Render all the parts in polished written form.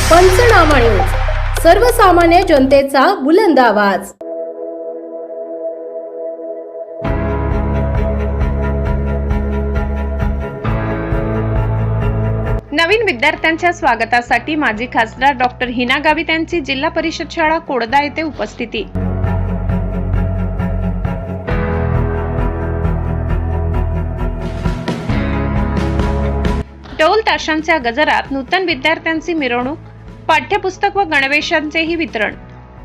पंचनामा न्यूज, सर्वसामान्य जनतेचा बुलंद आवाज। नवीन विद्यार्थ्यांच्या स्वागतासाठी माजी खासदार डॉक्टर हिना गावित यांची जिल्हा परिषद शाळा कोडदा येथे उपस्थिती। ढोल ताशांच्या गजरात नूतन विद्यार्थ्यांची मिरवणूक, पाठ्यपुस्तक व गणवेशांचेही वितरण।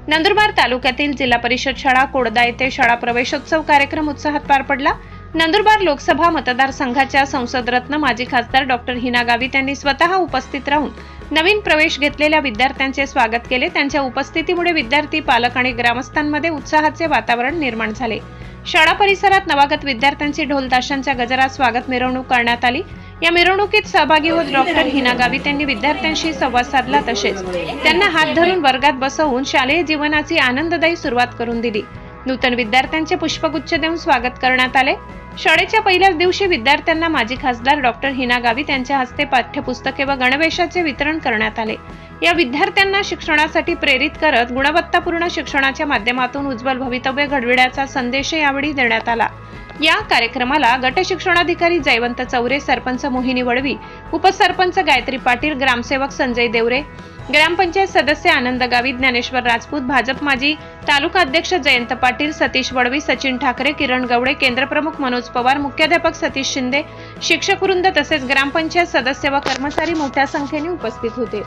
नंदुरबार तालुक्यातील जिल्हा परिषद शाळा कोडदा येथे शाळा प्रवेशोत्सव कार्यक्रम उत्साहात पार पडला। नंदुरबार लोकसभा मतदारसंघाच्या संसदरत्न माजी खासदार डॉक्टर हिना गावित यांनी स्वतः उपस्थित राहून नवीन प्रवेश घेतलेल्या विद्यार्थ्यांचे स्वागत केले। त्यांच्या उपस्थितीमुळे विद्यार्थी, पालक आणि ग्रामस्थांमध्ये उत्साहाचे वातावरण निर्माण झाले। शाळा परिसरात नवागत विद्यार्थ्यांची ढोल ताशांच्या गजरात स्वागत मिरवणूक करण्यात आली। या मिरवणुकीत सहभागी होत डॉक्टर हिना गावित यांनी विद्यार्थ्यांशी संवाद साधला, तसेच त्यांना हात धरून वर्गात बसवून शालेय जीवनाची आनंददायी सुरुवात करून दिली। नूतन विद्यार्थ्यांचे पुष्पगुच्छ देऊन स्वागत करण्यात आले। शाळेच्या पहिल्याच दिवशी विद्यार्थ्यांना माजी खासदार डॉक्टर हिना गावित यांच्या हस्ते पाठ्यपुस्तके व गणवेशाचे वितरण करण्यात आले। या विद्यार्थ्यांना शिक्षणासाठी प्रेरित करत गुणवत्तापूर्ण शिक्षणाच्या माध्यमातून उज्ज्वल भवितव्य घडविण्याचा संदेश यावेळी देण्यात आला। या कार्यक्रमाला गट शिक्षणाधिकारी जयवंत चौरे, सरपंच मोहिनी वडवी, उपसरपंच गायत्री पाटील, ग्रामसेवक संजय देवरे, ग्रामपंचायत सदस्य आनंद गावित, ज्ञानेश्वर राजपूत, भाजप माजी तालुका अध्यक्ष जयंत पाटील, सतीश वडवी, सचिन ठाकरे, किरण गवडे, केंद्रप्रमुख मनोज पवार, मुख्याध्यापक सतीश शिंदे, शिक्षक वृंद तसेच ग्रामपंचायत सदस्य व कर्मचारी मोठ्या संख्येने उपस्थित होते।